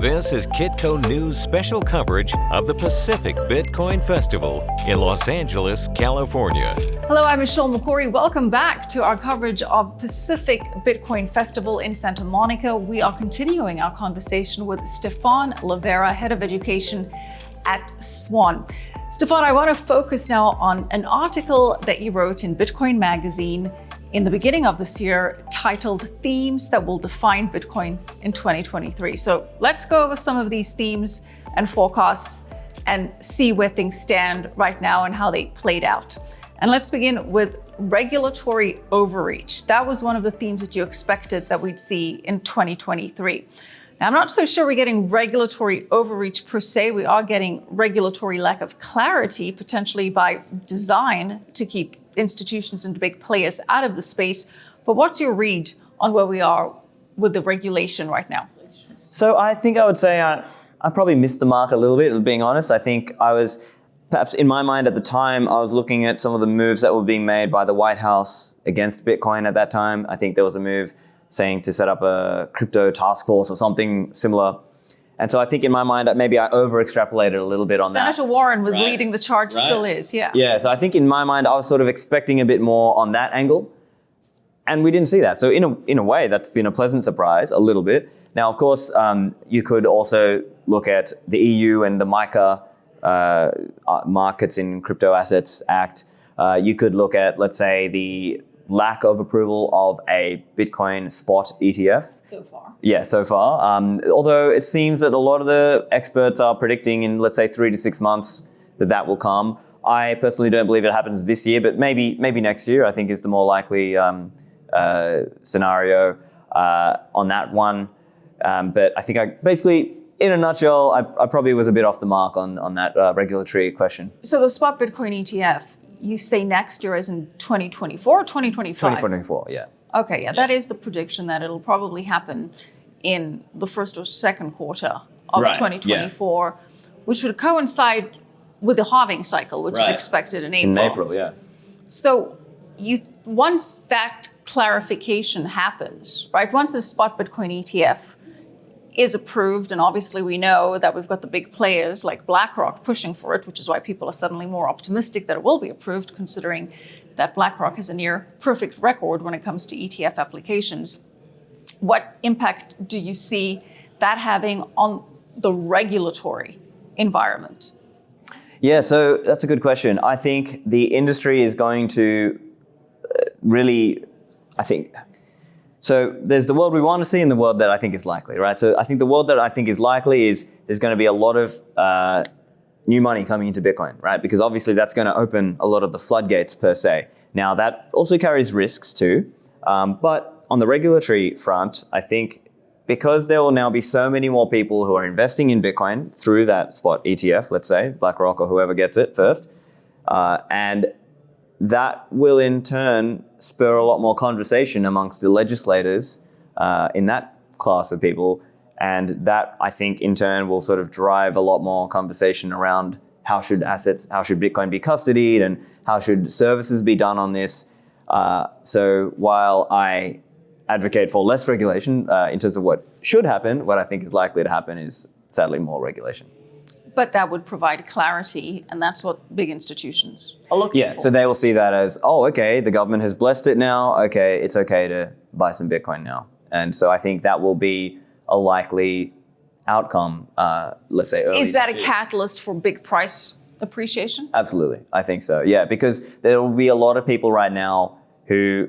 This is Kitco News special coverage of the Pacific Bitcoin Festival in Los Angeles, California. Hello, I'm Michelle Makori. Welcome back to our coverage of Pacific Bitcoin Festival in Santa Monica. We are continuing our conversation with Stephan Livera, Head of Education at Swan. Stephan, I want to focus now on an article that you wrote in Bitcoin Magazine in the beginning of this year titled Themes That Will Define Bitcoin in 2023. So let's go over some of these themes and forecasts and see where things stand right now and how they played out. And let's begin with regulatory overreach. That was one of the themes that you expected that we'd see in 2023. Now, I'm not so sure we're getting regulatory overreach per se. We are getting regulatory lack of clarity, potentially by design, to keep institutions and big players out of the space. But what's your read on where we are with the regulation right now? So I think I would say I probably missed the mark a little bit, being honest. I think I was, perhaps in my mind at the time, I was looking at some of the moves that were being made by the White House against Bitcoin at that time. I think there was a move saying to set up a crypto task force or something similar. And so I think in my mind, maybe I over-extrapolated a little bit on that. Senator Warren was leading the charge, still is, yeah. Yeah, so I think in my mind, I was sort of expecting a bit more on that angle. And we didn't see that. So in a way, that's been a pleasant surprise, a little bit. Now, of course, you could also look at the EU and the MiCA Markets in Crypto Assets Act. You could look at, let's say, the lack of approval of a Bitcoin spot ETF. So far. Yeah, so far. Although it seems that a lot of the experts are predicting in, let's say, 3 to 6 months that will come. I personally don't believe it happens this year, but maybe next year, I think, is the more likely scenario on that one. But I think basically, in a nutshell, I probably was a bit off the mark on that regulatory question. So the spot Bitcoin ETF, you say next year as in 2024 or 2025? 2024, yeah. Okay, yeah, that is the prediction that it'll probably happen in the first or second quarter of 2024, which would coincide with the halving cycle, which is expected in April. In April, yeah. So once that clarification happens, right, once the spot Bitcoin ETF is approved, and obviously we know that we've got the big players like BlackRock pushing for it, which is why people are suddenly more optimistic that it will be approved, considering that BlackRock has a near perfect record when it comes to ETF applications. What impact do you see that having on the regulatory environment? Yeah, so that's a good question. I think the industry is going to so there's the world we want to see and the world that I think is likely, right? So I think the world that I think is likely is there's going to be a lot of new money coming into Bitcoin, right? Because obviously that's going to open a lot of the floodgates per se. Now that also carries risks too. But on the regulatory front, I think because there will now be so many more people who are investing in Bitcoin through that spot ETF, let's say, BlackRock or whoever gets it first, and that will in turn spur a lot more conversation amongst the legislators in that class of people. And that, I think, in turn will sort of drive a lot more conversation around how should Bitcoin be custodied and how should services be done on this. So while I advocate for less regulation in terms of what should happen, what I think is likely to happen is sadly more regulation. But that would provide clarity, and that's what big institutions are looking for. Yeah, so they will see that as, oh, okay, the government has blessed it now. Okay, it's okay to buy some Bitcoin now. And so I think that will be a likely outcome, let's say early. Is that a catalyst for big price appreciation? Absolutely, I think so, yeah, because there will be a lot of people right now who,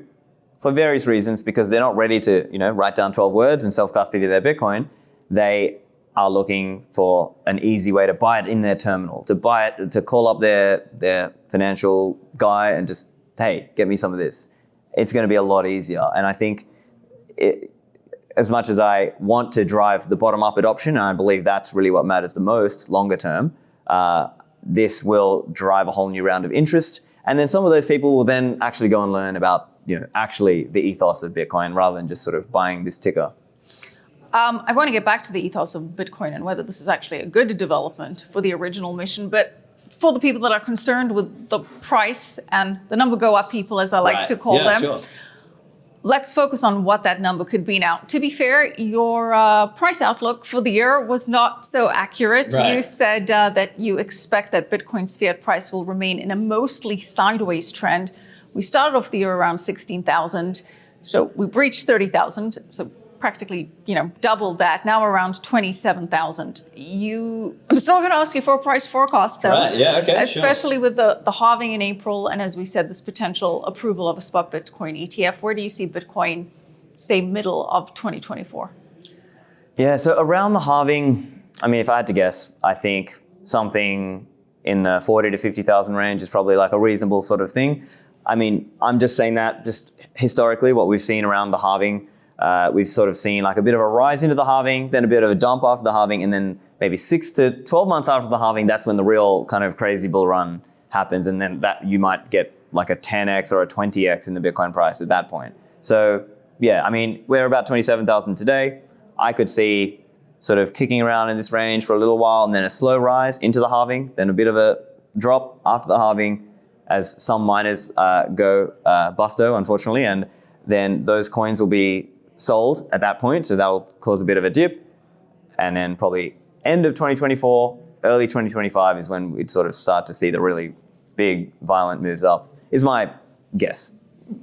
for various reasons, because they're not ready to, write down 12 words and self-custody their Bitcoin, they are looking for an easy way to buy it in their terminal, to buy it, to call up their financial guy and just, hey, get me some of this. It's going to be a lot easier. And I think as much as I want to drive the bottom-up adoption, and I believe that's really what matters the most longer term, this will drive a whole new round of interest. And then some of those people will then actually go and learn about, actually the ethos of Bitcoin rather than just sort of buying this ticker. I want to get back to the ethos of Bitcoin and whether this is actually a good development for the original mission. But for the people that are concerned with the price and the number go up people, as I like to call them, sure. let's focus on what that number could be now. To be fair, your price outlook for the year was not so accurate. Right. You said that you expect that Bitcoin's fiat price will remain in a mostly sideways trend. We started off the year around 16,000, so we breached 30,000, so practically, doubled that. Now around 27,000. I'm still going to ask you for a price forecast, though. Right, yeah, okay, especially with the halving in April, and as we said, this potential approval of a spot Bitcoin ETF. Where do you see Bitcoin, say, middle of 2024? Yeah, so around the halving, I mean, if I had to guess, I think something in the 40 to 50,000 range is probably like a reasonable sort of thing. I mean, I'm just saying that just historically, what we've seen around the halving, we've sort of seen like a bit of a rise into the halving, then a bit of a dump after the halving, and then maybe 6 to 12 months after the halving, that's when the real kind of crazy bull run happens. And then that you might get like a 10x or a 20x in the Bitcoin price at that point. So yeah, I mean, we're about 27,000 today. I could see sort of kicking around in this range for a little while, and then a slow rise into the halving, then a bit of a drop after the halving as some miners go busto, unfortunately, and then those coins will be sold at that point, so that'll cause a bit of a dip, and then probably end of 2024, early 2025 is when we'd sort of start to see the really big, violent moves up, is my guess.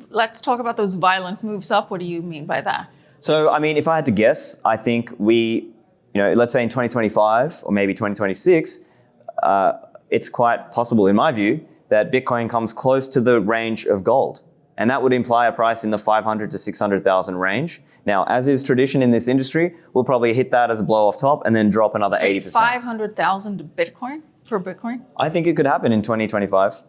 Let's talk about those violent moves up. What do you mean by that? So, I mean, if I had to guess, I think let's say in 2025 or maybe 2026, it's quite possible, in my view, that Bitcoin comes close to the range of gold. And that would imply a price in the 500 to 600,000 range. Now, as is tradition in this industry, we'll probably hit that as a blow off top and then drop another 80%. 500,000 Bitcoin for Bitcoin? I think it could happen in 2025.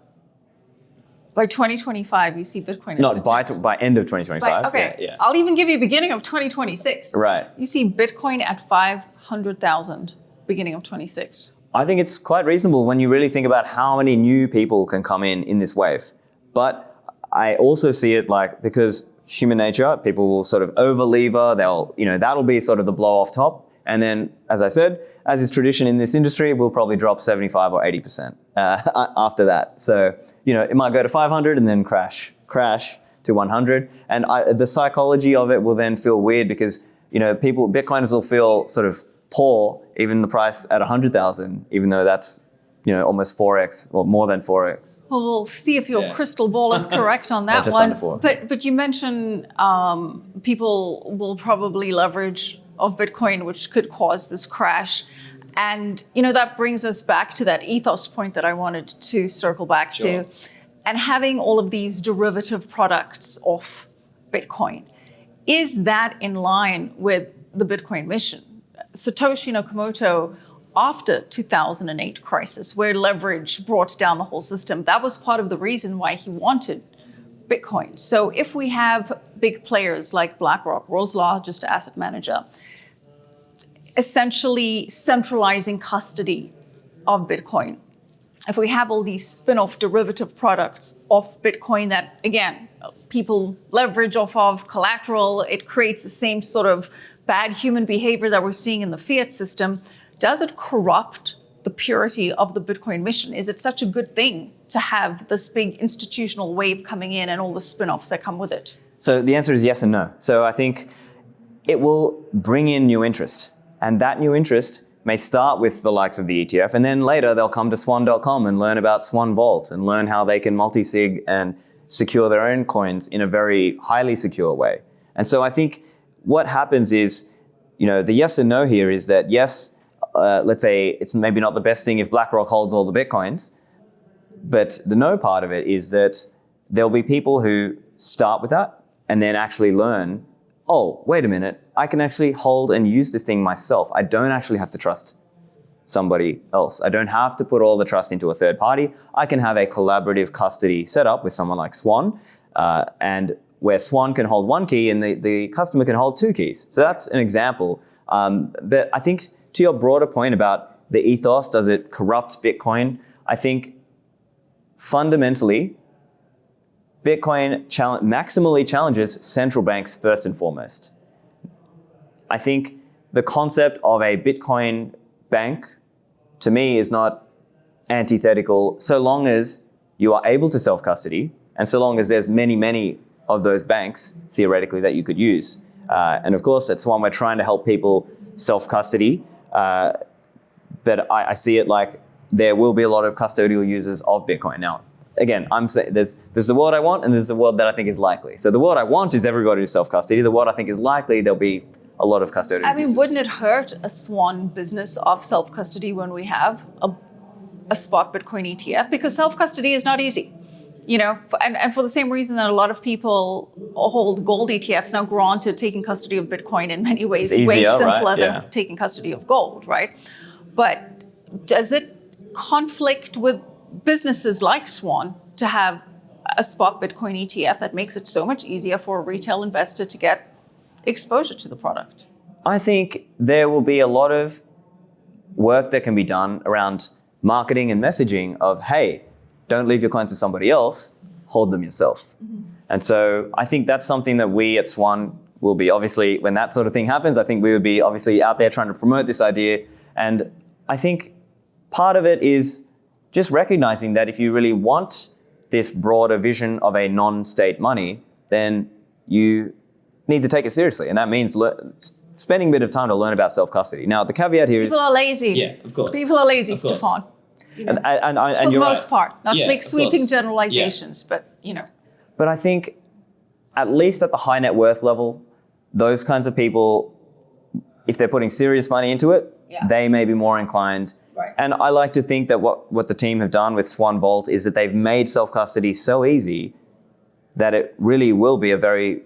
By 2025, you see Bitcoin. Not by end of 2025. Okay, yeah. I'll even give you beginning of 2026. Right. You see Bitcoin at 500,000 beginning of 26. I think it's quite reasonable when you really think about how many new people can come in this wave. But I also see it like, because human nature, people will sort of over lever, that'll be sort of the blow off top. And then, as I said, as is tradition in this industry, we'll probably drop 75 or 80% after that. So, it might go to 500 and then crash to 100. And the psychology of it will then feel weird because, Bitcoiners will feel sort of poor, even the price at 100,000, even though that's, almost 4x or more than 4x. Well, we'll see if your crystal ball is correct on that just one. under 4. But you mentioned people will probably leverage of Bitcoin, which could cause this crash. And, that brings us back to that ethos point that I wanted to circle back to. And having all of these derivative products off Bitcoin, is that in line with the Bitcoin mission? Satoshi Nakamoto, after 2008 crisis, where leverage brought down the whole system, that was part of the reason why he wanted Bitcoin. So if we have big players like BlackRock, world's largest asset manager, essentially centralizing custody of Bitcoin, if we have all these spin-off derivative products off Bitcoin that, again, people leverage off of collateral, it creates the same sort of bad human behavior that we're seeing in the fiat system. Does it corrupt the purity of the Bitcoin mission? Is it such a good thing to have this big institutional wave coming in and all the spin-offs that come with it? So the answer is yes and no. So I think it will bring in new interest. And that new interest may start with the likes of the ETF, and then later they'll come to swan.com and learn about Swan Vault and learn how they can multi-sig and secure their own coins in a very highly secure way. And so I think what happens is, the yes and no here is that yes, let's say it's maybe not the best thing if BlackRock holds all the Bitcoins, but the no part of it is that there'll be people who start with that and then actually learn, oh, wait a minute, I can actually hold and use this thing myself. I don't actually have to trust somebody else. I don't have to put all the trust into a third party. I can have a collaborative custody set up with someone like Swan, and where Swan can hold one key and the customer can hold two keys. So that's an example. But I think to your broader point about the ethos, does it corrupt Bitcoin? I think fundamentally, Bitcoin maximally challenges central banks first and foremost. I think the concept of a Bitcoin bank, to me, is not antithetical so long as you are able to self-custody and so long as there's many of those banks, theoretically, that you could use. And of course, at Swan, we're trying to help people self-custody. But I see it like there will be a lot of custodial users of Bitcoin. Now, again, I'm saying there's the world I want and there's the world that I think is likely. So the world I want is everybody to self-custody. The world I think is likely, there'll be a lot of custodial users. Wouldn't it hurt a Swan business of self-custody when we have a spot Bitcoin ETF? Because self-custody is not easy. And for the same reason that a lot of people hold gold ETFs. Now, granted, taking custody of Bitcoin in many ways is way easier, simpler right? than taking custody of gold, right? But does it conflict with businesses like Swan to have a spot Bitcoin ETF that makes it so much easier for a retail investor to get exposure to the product? I think there will be a lot of work that can be done around marketing and messaging of, hey, don't leave your coins to somebody else, hold them yourself. Mm-hmm. And so I think that's something that we at Swan will be, obviously, when that sort of thing happens, I think we would be obviously out there trying to promote this idea. And I think part of it is just recognizing that if you really want this broader vision of a non-state money, then you need to take it seriously. And that means spending a bit of time to learn about self-custody. Now, the caveat here People are lazy. Yeah, of course. People are lazy, Stephan. And for the most part, not to make sweeping course. generalizations, but But I think at least at the high net worth level, those kinds of people, if they're putting serious money into it, they may be more inclined. Right. And I like to think that what the team have done with Swan Vault is that they've made self-custody so easy that it really will be a very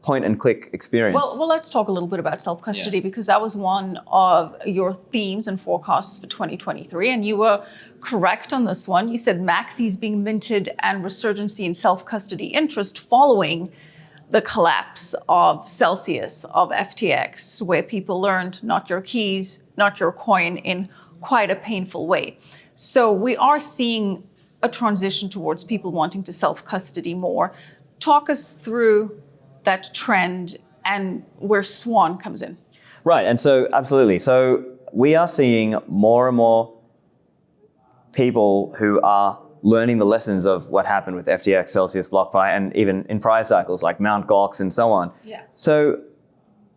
point-and-click experience. Well, let's talk a little bit about self-custody because that was one of your themes and forecasts for 2023, and you were correct on this one. You said Maxi's being minted and resurgency in self-custody interest following the collapse of Celsius, of FTX, where people learned not your keys, not your coin in quite a painful way. So we are seeing a transition towards people wanting to self-custody more. Talk us through that trend and where Swan comes in. Right, and so absolutely. So we are seeing more and more people who are learning the lessons of what happened with FTX, Celsius, BlockFi, and even in prior cycles like Mt. Gox and so on. Yeah. So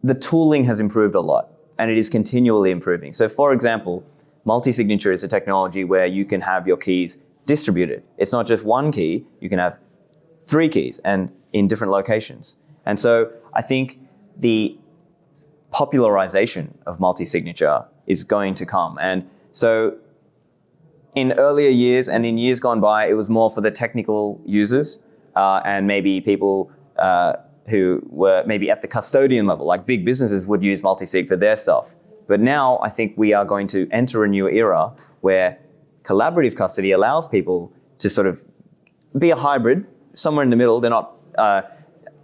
the tooling has improved a lot and it is continually improving. So for example, multi-signature is a technology where you can have your keys distributed. It's not just one key, you can have 3 keys and in different locations. And so I think the popularization of multi-signature is going to come. And so in earlier years and in years gone by, it was more for the technical users and maybe people who were maybe at the custodian level, like big businesses would use multi-sig for their stuff. But now I think we are going to enter a new era where collaborative custody allows people to sort of be a hybrid, somewhere in the middle. They're not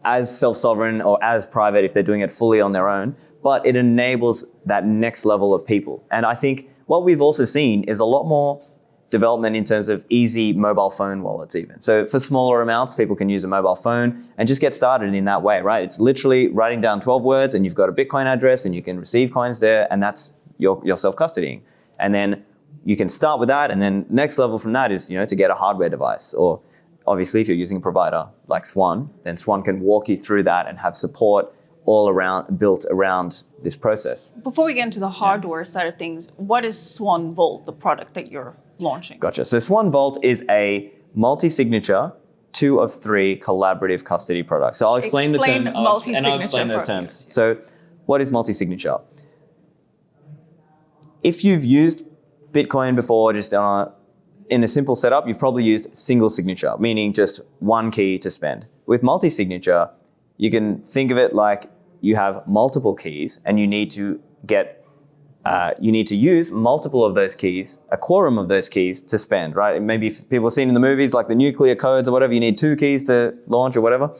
as self-sovereign or as private if they're doing it fully on their own, but it enables that next level of people. And I think what we've also seen is a lot more development in terms of easy mobile phone wallets even. So for smaller amounts, people can use a mobile phone and just get started in that way, right? It's literally writing down 12 words and you've got a Bitcoin address and you can receive coins there and that's your self-custodying. And then you can start with that and then next level from that is, to get a hardware device, or obviously if you're using a provider like Swan, then Swan can walk you through that and have support all around, built around this process. Before we get into the hardware side of things, what is Swan Vault, the product that you're launching? Gotcha. So Swan Vault is a multi-signature 2 of 3 collaborative custody product. So I'll explain the term and I'll explain those terms. So what is multi-signature? If you've used Bitcoin before, just in a simple setup, you've probably used single signature, meaning just one key to spend. With multi-signature, you can think of it like you have multiple keys and you need to use multiple of those keys, a quorum of those keys to spend, right? Maybe people have seen in the movies like the nuclear codes or whatever, you need 2 keys to launch or whatever.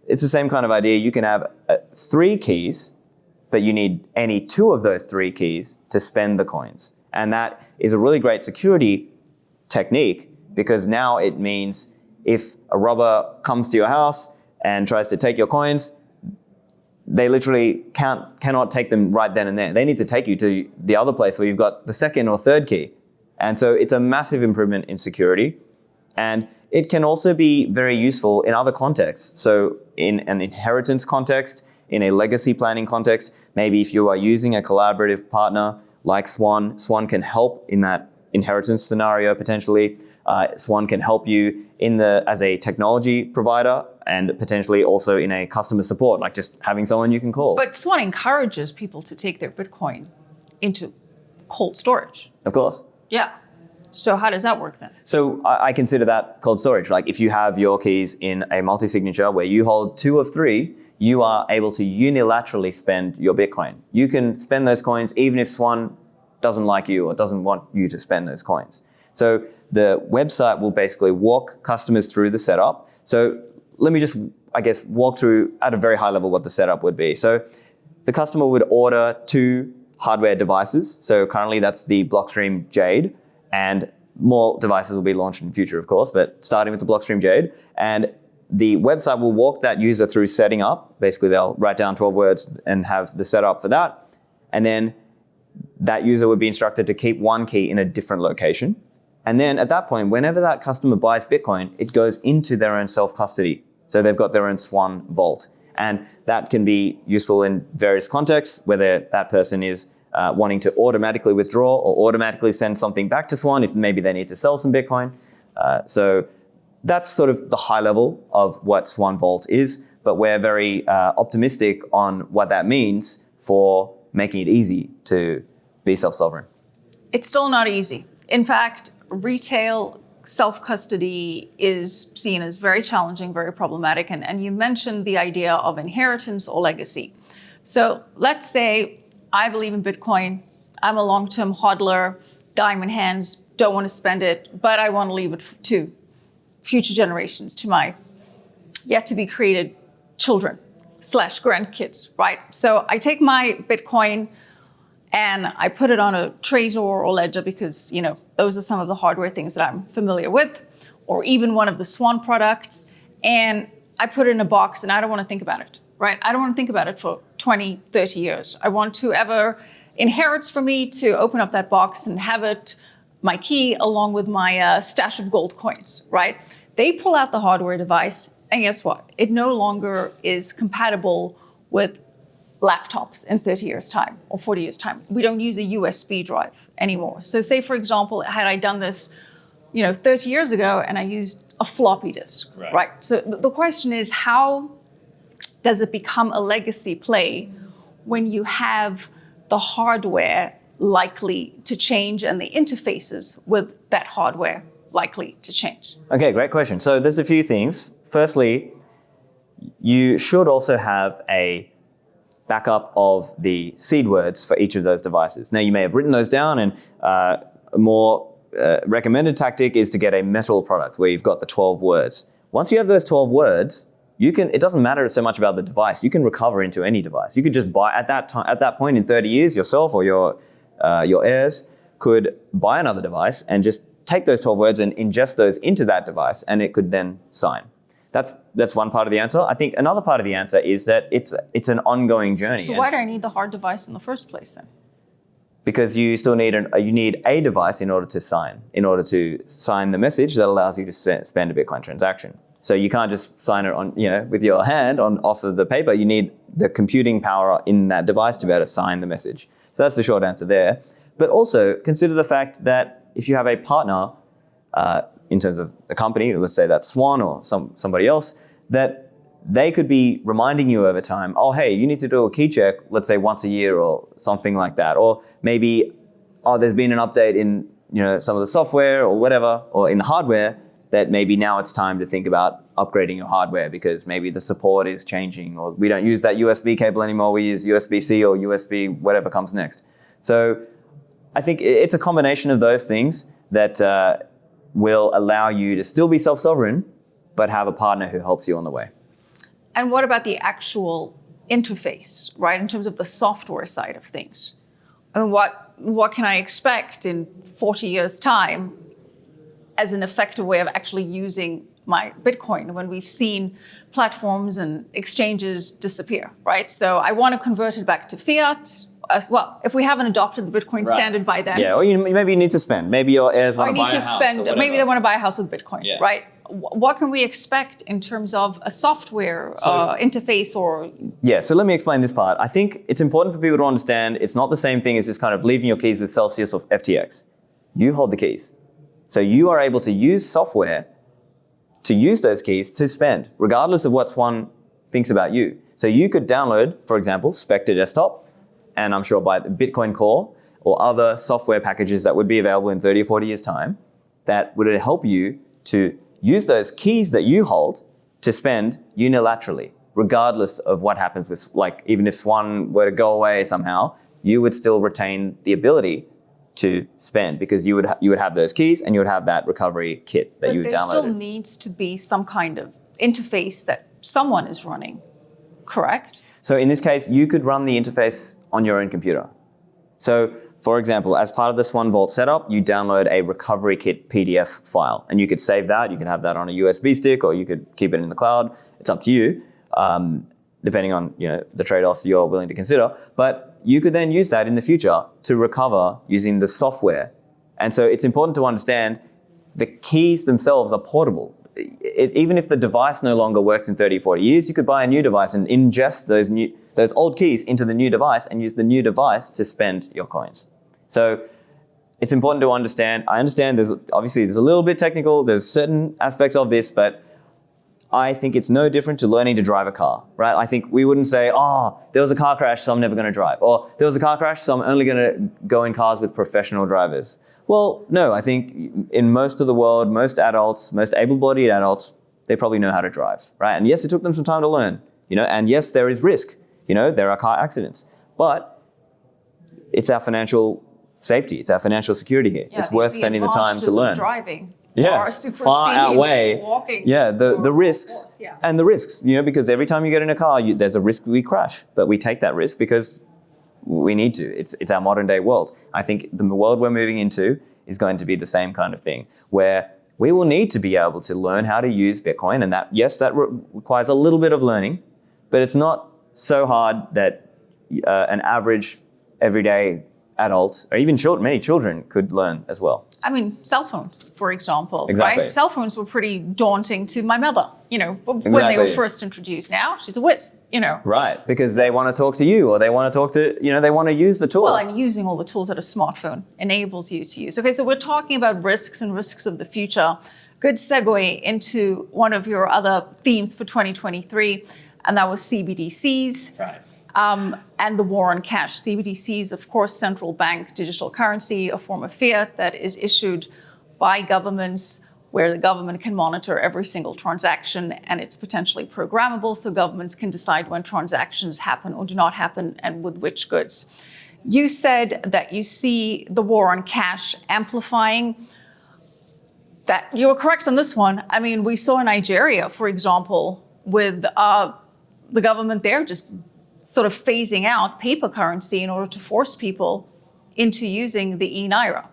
It's the same kind of idea. You can have 3 keys, but you need any 2 of those 3 keys to spend the coins. And that is a really great security technique because now it means if a robber comes to your house and tries to take your coins, they literally cannot take them right then and there. They need to take you to the other place where you've got the 2nd or 3rd key. And so it's a massive improvement in security. And it can also be very useful in other contexts. So in an inheritance context, in a legacy planning context, maybe if you are using a collaborative partner like Swan, Swan can help in that inheritance scenario potentially. Swan can help you as a technology provider and potentially also in a customer support, like just having someone you can call. But Swan encourages people to take their Bitcoin into cold storage. Of course. Yeah. So how does that work then? So I consider that cold storage. Like if you have your keys in a multi-signature where you hold 2 of 3, you are able to unilaterally spend your Bitcoin. You can spend those coins even if Swan doesn't like you or doesn't want you to spend those coins. So the website will basically walk customers through the setup. So let me just, I guess, walk through at a very high level what the setup would be. So the customer would order 2 hardware devices. So currently that's the Blockstream Jade, and more devices will be launched in the future, of course, but starting with the Blockstream Jade. And the website will walk that user through setting up. Basically, they'll write down 12 words and have the setup for that. And then that user would be instructed to keep one key in a different location. And then at that point, whenever that customer buys Bitcoin, it goes into their own self-custody. So they've got their own Swan vault. And that can be useful in various contexts, whether that person is wanting to automatically withdraw or automatically send something back to Swan if maybe they need to sell some Bitcoin. So that's sort of the high level of what Swan Vault is, but we're very optimistic on what that means for making it easy to be self-sovereign. It's still not easy. In fact, retail self-custody is seen as very challenging, very problematic. And you mentioned the idea of inheritance or legacy. So let's say I believe in Bitcoin. I'm a long-term hodler, diamond hands, don't want to spend it, but I want to leave it to future generations, to my yet to be created children / grandkids, right? So I take my Bitcoin and I put it on a Trezor or Ledger because, those are some of the hardware things that I'm familiar with, or even one of the Swan products. And I put it in a box and I don't want to think about it, right? I don't want to think about it for 20, 30 years. I want whoever inherits from me to open up that box and have it, my key, along with my stash of gold coins, right? They pull out the hardware device and guess what? It no longer is compatible with laptops in 30 years time or 40 years time. We don't use a USB drive anymore. So say, for example, had I done this, 30 years ago and I used a floppy disk, right? So the question is, how does it become a legacy play when you have the hardware likely to change and the interfaces with that hardware likely to change? Okay, great question. So there's a few things. Firstly, you should also have a backup of the seed words for each of those devices. Now, you may have written those down, and a more recommended tactic is to get a metal product where you've got the 12 words. Once you have those 12 words, it doesn't matter so much about the device. You can recover into any device. You could just buy at that point in 30 years, yourself or your heirs could buy another device and just take those 12 words and ingest those into that device, and it could then sign. That's one part of the answer. I think another part of the answer is that it's an ongoing journey. So why do I need the hard device in the first place then? Because you still need a device in order to sign the message that allows you to spend a Bitcoin transaction. So you can't just sign it on, with your hand off of the paper. You need the computing power in that device to be able to sign the message. So that's the short answer there. But also consider the fact that if you have a partner, in terms of the company, let's say that's Swan or somebody else, that they could be reminding you over time, oh, hey, you need to do a key check, let's say once a year or something like that. Or maybe, there's been an update in some of the software or whatever, or in the hardware, that maybe now it's time to think about upgrading your hardware because maybe the support is changing, or we don't use that USB cable anymore, we use USB-C or USB, whatever comes next. So I think it's a combination of those things that will allow you to still be self-sovereign, but have a partner who helps you on the way. And what about the actual interface, right? In terms of the software side of things. I mean, what can I expect in 40 years' time as an effective way of actually using my Bitcoin when we've seen platforms and exchanges disappear, right? So I want to convert it back to fiat. Well, if we haven't adopted the Bitcoin standard by then. Yeah, or maybe you need to spend. Maybe your heirs want to buy a house. Maybe they want to buy a house with Bitcoin, right? what can we expect in terms of a software interface or? Yeah, so let me explain this part. I think it's important for people to understand it's not the same thing as just kind of leaving your keys with Celsius or FTX. You hold the keys. So you are able to use software to use those keys to spend, regardless of what Swan thinks about you. So you could download, for example, Spectre Desktop, and I'm sure by the Bitcoin Core or other software packages that would be available in 30 or 40 years' time that would help you to use those keys that you hold to spend unilaterally, regardless of what happens with, like, even if Swan were to go away somehow, you would still retain the ability to spend because you would have those keys and you would have that recovery kit that you downloaded. But there still needs to be some kind of interface that someone is running, correct? So in this case, you could run the interface on your own computer. So for example, as part of the Swan Vault setup, you download a recovery kit PDF file and you could save that. You can have that on a USB stick or you could keep it in the cloud. It's up to you, depending on the trade-offs you're willing to consider. But you could then use that in the future to recover using the software. And so it's important to understand the keys themselves are portable. Even if the device no longer works in 30, 40 years, you could buy a new device and ingest those old keys into the new device and use the new device to spend your coins. So it's important to understand. I understand there's a little bit technical, there's certain aspects of this, but I think it's no different to learning to drive a car, right? I think we wouldn't say, there was a car crash, so I'm never going to drive. Or there was a car crash, so I'm only going to go in cars with professional drivers. Well, no, I think in most of the world, most adults, most able-bodied adults, they probably know how to drive, right? And yes, it took them some time to learn, and yes, there is risk. There are car accidents. But it's our financial safety, it's our financial security here. Yeah, it's worth spending the time to learn. Driving. Far outweigh walking. The risks and the risks, because every time you get in a car, there's a risk we crash, but we take that risk because we need to. It's our modern day world. I think the world we're moving into is going to be the same kind of thing, where we will need to be able to learn how to use Bitcoin, and that requires a little bit of learning, but it's not so hard that an average everyday adult, or even many children could learn as well. I mean, cell phones, for example, Exactly. right? Cell phones were pretty daunting to my mother, when they Exactly. were first introduced. Now she's a whiz, Right, because they want to talk to you, or they want to talk to, they want to use the tool. Well, and using all the tools that a smartphone enables you to use. Okay, so we're talking about risks and risks of the future. Good segue into one of your other themes for 2023, and that was CBDCs. Right. And the war on cash. CBDCs, of course, central bank digital currency, a form of fiat that is issued by governments where the government can monitor every single transaction, and it's potentially programmable, so governments can decide when transactions happen or do not happen and with which goods. You said that you see the war on cash amplifying. That you were correct on this one. I mean, we saw in Nigeria, for example, with the government there just sort of phasing out paper currency in order to force people into using the e-naira.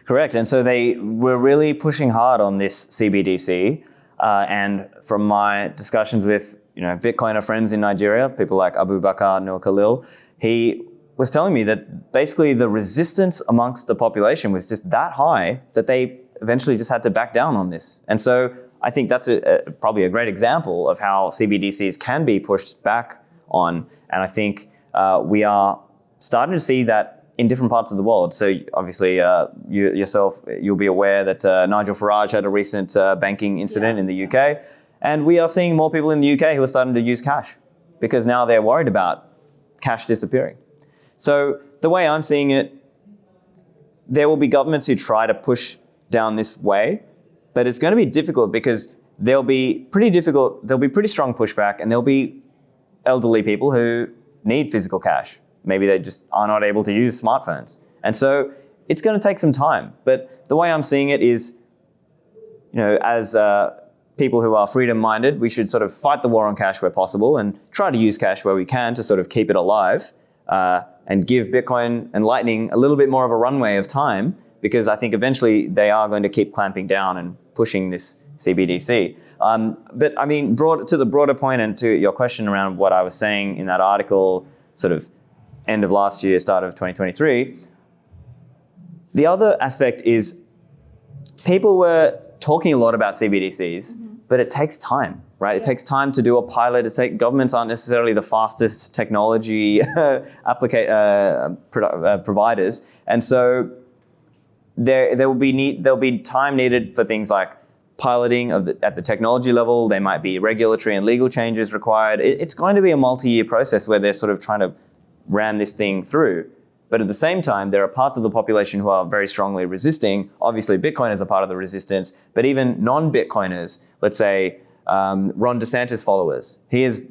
Correct, and so they were really pushing hard on this CBDC. And from my discussions with Bitcoiner friends in Nigeria, people like Abu Bakar Nur Khalil, he was telling me that basically the resistance amongst the population was just that high that they eventually just had to back down on this. And so I think that's probably a great example of how CBDCs can be pushed back on. And I think we are starting to see that in different parts of the world. So obviously you'll be aware that Nigel Farage had a recent banking incident in the UK. And we are seeing more people in the UK who are starting to use cash because now they're worried about cash disappearing. So the way I'm seeing it, there will be governments who try to push down this way, but it's going to be difficult because there'll be pretty strong pushback, and there'll be elderly people who need physical cash. Maybe they just are not able to use smartphones. And so it's going to take some time. But the way I'm seeing it is, as people who are freedom-minded, we should sort of fight the war on cash where possible and try to use cash where we can to sort of keep it alive and give Bitcoin and Lightning a little bit more of a runway of time, because I think eventually they are going to keep clamping down and pushing this CBDC. But I mean, to the broader point and to your question around what I was saying in that article, sort of end of last year, start of 2023, the other aspect is people were talking a lot about CBDCs, but it takes time, right? It takes time to do a pilot. Governments aren't necessarily the fastest technology providers, and so there'll be time needed for things like piloting at the technology level. There might be regulatory and legal changes required. It's going to be a multi-year process where they're sort of trying to ram this thing through. But at the same time, there are parts of the population who are very strongly resisting. Obviously, Bitcoin is a part of the resistance, but even non-Bitcoiners, let's say Ron DeSantis followers, he has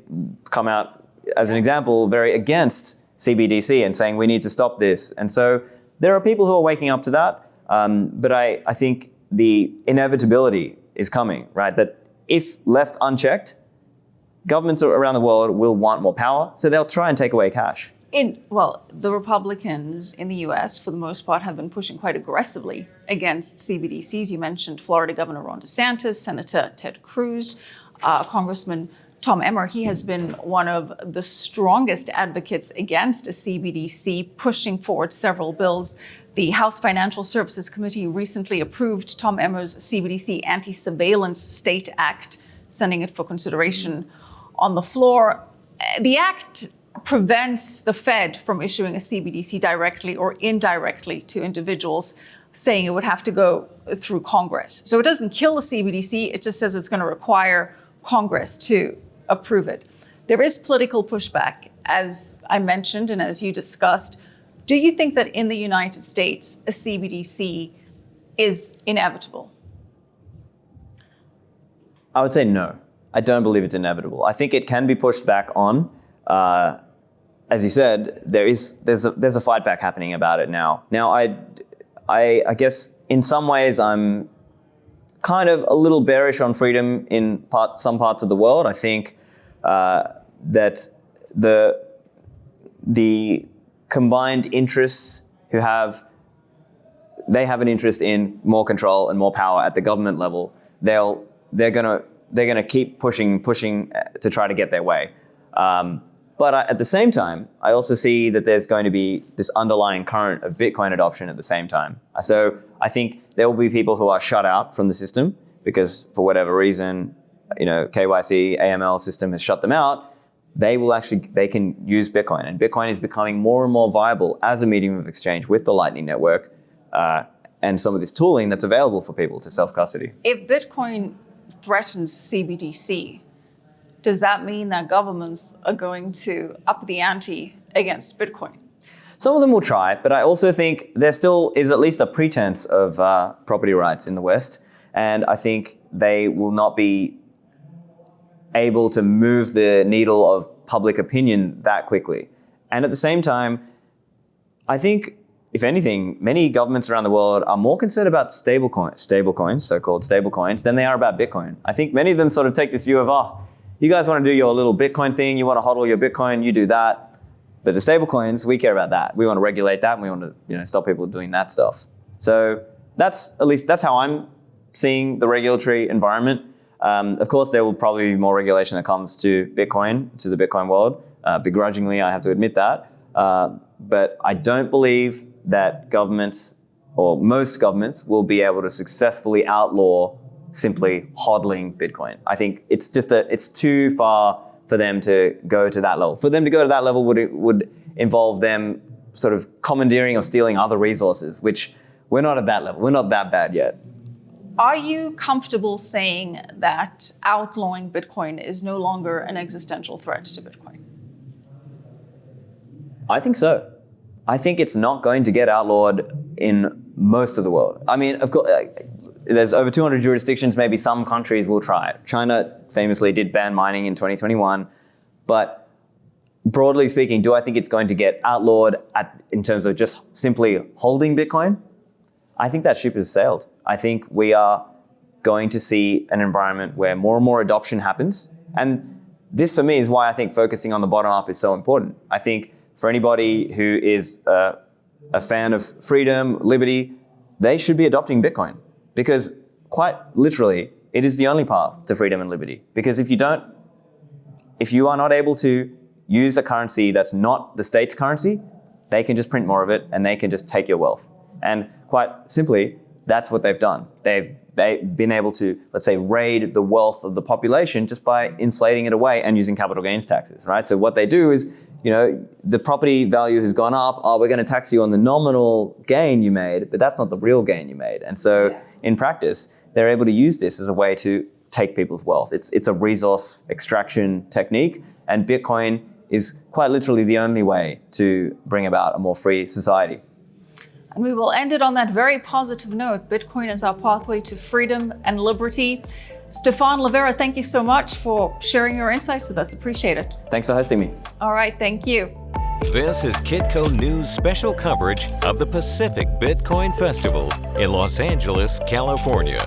come out, as an example, very against CBDC and saying we need to stop this. And so there are people who are waking up to that, but I think the inevitability is coming, right? That if left unchecked, governments around the world will want more power, so they'll try and take away cash. The Republicans in the US, for the most part, have been pushing quite aggressively against CBDCs. You mentioned Florida Governor Ron DeSantis, Senator Ted Cruz, Congressman Tom Emmer. He has been one of the strongest advocates against a CBDC, pushing forward several bills. The House Financial Services Committee recently approved Tom Emmer's CBDC Anti-Surveillance State Act, sending it for consideration on the floor. The act prevents the Fed from issuing a CBDC directly or indirectly to individuals, saying it would have to go through Congress. So it doesn't kill the CBDC, it just says it's going to require Congress to approve it. There is political pushback, as I mentioned and as you discussed. Do you think that in the United States, a CBDC is inevitable? I would say no. I don't believe it's inevitable. I think it can be pushed back on. As you said, there's a fight back happening about it now. Now, I guess in some ways I'm kind of a little bearish on freedom in some parts of the world. I think that the combined interests they have an interest in more control and more power at the government level. They're gonna keep pushing to try to get their way. But at the same time, I also see that there's going to be this underlying current of Bitcoin adoption at the same time. So I think there will be people who are shut out from the system because for whatever reason, KYC, AML system has shut them out. They can use Bitcoin, and Bitcoin is becoming more and more viable as a medium of exchange with the Lightning Network and some of this tooling that's available for people to self-custody. If Bitcoin threatens CBDC, does that mean that governments are going to up the ante against Bitcoin? Some of them will try, but I also think there still is at least a pretense of property rights in the West, and I think they will not be able to move the needle of public opinion that quickly. And at the same time, I think, if anything, many governments around the world are more concerned about stablecoins, so-called stablecoins, than they are about Bitcoin. I think many of them sort of take this view of, you guys want to do your little Bitcoin thing, you want to hodl your Bitcoin, you do that. But the stablecoins, we care about that. We want to regulate that, and we want to stop people doing that stuff. So that's how I'm seeing the regulatory environment. Of course, there will probably be more regulation that comes to Bitcoin, to the Bitcoin world. Begrudgingly, I have to admit that. But I don't believe that governments, or most governments, will be able to successfully outlaw simply hodling Bitcoin. I think it's too far for them to go to that level. For them to go to that level would involve them sort of commandeering or stealing other resources, which we're not at that level. We're not that bad yet. Are you comfortable saying that outlawing Bitcoin is no longer an existential threat to Bitcoin? I think so. I think it's not going to get outlawed in most of the world. I mean, of course, there's over 200 jurisdictions. Maybe some countries will try it. China famously did ban mining in 2021. But broadly speaking, do I think it's going to get outlawed in terms of just simply holding Bitcoin? I think that ship has sailed. I think we are going to see an environment where more and more adoption happens. And this, for me, is why I think focusing on the bottom up is so important. I think for anybody who is a fan of freedom, liberty, they should be adopting Bitcoin. Because quite literally, it is the only path to freedom and liberty. Because if you are not able to use a currency that's not the state's currency, they can just print more of it and they can just take your wealth. And quite simply, That's what they've done. They've been able to, let's say, raid the wealth of the population just by inflating it away and using capital gains taxes, right? So what they do is, the property value has gone up. Oh, we're going to tax you on the nominal gain you made, but that's not the real gain you made. And so in practice, they're able to use this as a way to take people's wealth. It's a resource extraction technique, and Bitcoin is quite literally the only way to bring about a more free society. And we will end it on that very positive note. Bitcoin is our pathway to freedom and liberty. Stephan Livera, thank you so much for sharing your insights with us. Appreciate it. Thanks for hosting me. All right, thank you. This is Kitco News special coverage of the Pacific Bitcoin Festival in Los Angeles, California.